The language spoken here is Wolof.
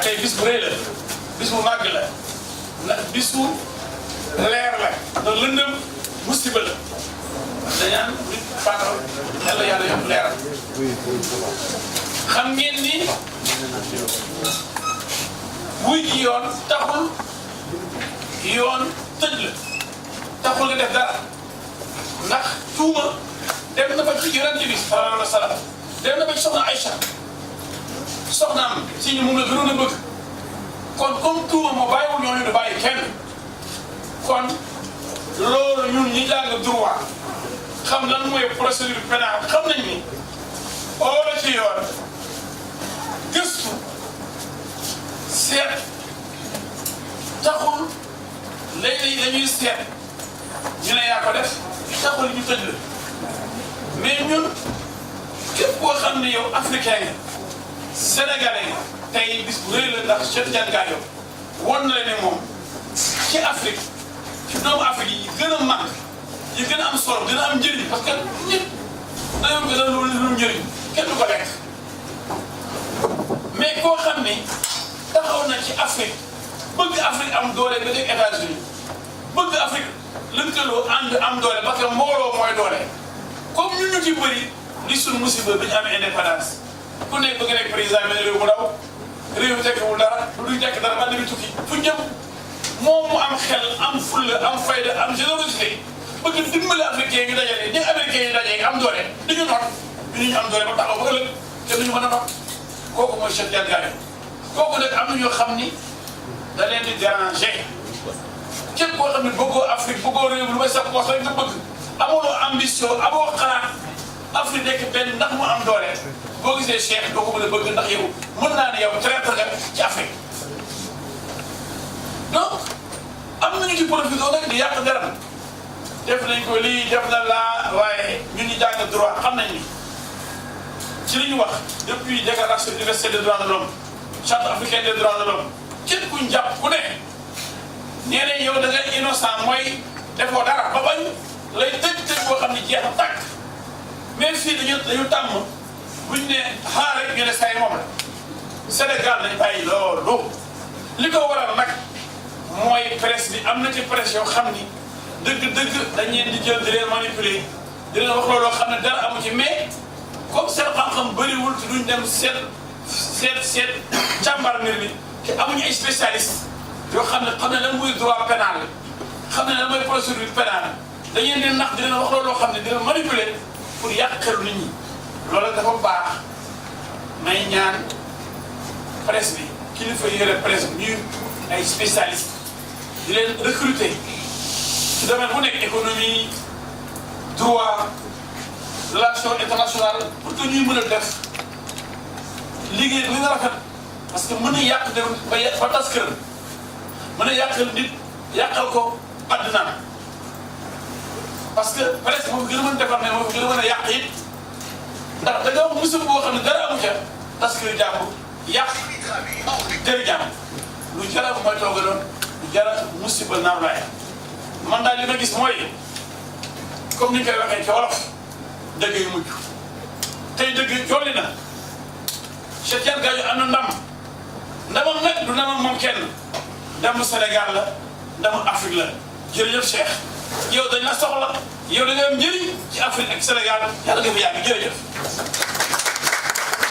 tey bis bu rëy la bis bu màgg la ndax bis bu leer la ndax lëndëm musiba la dañaan nit fatal yàlla yàlla yokk leeral xam ngeen ni wuy ji yoon taxul yoon tëj la taxul nga def dara ndax tuuma dem na ba ci yonent bi sallallahu alayhi wa sallam dem na ba ci soxna Aïcha soxnaam si ñu moom la gënoon a bëgg kon comme tuuma moo bàyyiwul ñooñu du bàyyi kenn kon loolu ñun ñi jàng droit xam lan mooy procédure pénale xam nañ ni oola ci yoon gëstu seet taxul léegi dañuy seet ñu ne yaa ko def taxul ñu tëj la mais ñun képp koo xam ne yow africain nga sénégalais nga tey bis bu rëy la ndax Cheikh Tidiane Gadio won na la ne moom ci Afrique ci doomu Afrique yi gën a màgg yi gën a am solo gën a am njëriñ parce que nit dañoo gën a lu njëriñ kenn du ko lekk mais koo xam ni taxaw na ci Afrique bëgg Afrique am doole ba nekk États-Unis bëgg Afrique lëkkaloo ànd am doole parce que mbooloo mooy doole comme ñun ñu ci bëri li suñ musiba bi ñu amee indépendance ku nekk bëgg nekk président bi réew mu daw réew mi tekkiwul dara du tekk dara man bi tukki fu jëm moom mu am xel am fulla am fayda am générosité bëgg dimbali africain yi dajale ñi américain yi dajale am doole di ñu noot ñu am doole ba taxaw ba ëllëg te duñu mën a noot kooku mooy Cheikh Tidiane Gadio kooku nag am na ñoo xam ni da leen di déranger képp koo xam ne bëggoo Afrique bëggoo réew lu may sa poos rek nga bëgg amuloo ambition amoo xalaat Afrique nekk benn ndax mu am doole boo gisee Cheikh doo ko mën a bëgg ndax yow mën naa ne yow traître nga ci Afrique donc am nañu ci profité nag di yàq deram def nañ ko lii def na laa waaye ñun ñu jàng droit xam nañ ni ci li ñu wax depuis déclaration universelle des droits de l'homme charte africaine des droits de l'homme képp kuñ jàpp ku ne nee nañ yow da ngay innocent mooy defoo dara ba bañ lay tëj boo xam ne jeex na tàkk mais fii dañu tàmm buñ ne xaar rek ñu ne say moom la Sénégal nañ bàyyi loolu li ko waral nag mooy presse bi am na ci presse yoo xam ni dëgg-dëgg dañ leen di jël di leen manipuler di leen wax looloo xam ne dara amu ci mais comme seen xam-xam bëriwul te duñ dem seet càmbar mbir mi te amuñu ay spécialiste yoo xam ne lan muy droit pénal xam ne lan mooy procédure pénale dañuy leen nax di leen wax looloo xam ne di leen manipuler pour yàqal nit ñi loolu dafa baax may ñaan presse bi kilifa yore presse bi ñuy ay spécialiste di leen recruter ci domaine bu nekk économie droit relation internationale pour que ñuy mën a def liggéey li nga rafet parce que mën a yàq dem ba tas kër mën a yàqal nit yàqal ko àddina parce que presque moom gën a mën defar ne moom gën a mën a yàq it ndax da nga wax musiba boo xam ne dara amu ca tas kër jàmbur yàq kër jàmbur lu jara mooy tooga doon lu jara musiba naar laay man daal li ma gis mooy comme ni ñu koy waxee ci wolof dëgg yu mujj tey dëgg jolli na Cheikh Tidiane Gadio am na ndamam nag du ndamam moom kenn ndamu Sénégal la ndamu Afrique la jërëjëf Cheikh yow dañ la soxla yow da nga am njëriñ ci Afrique ak Sénégal yàlla nga fi yàgg jërëjëf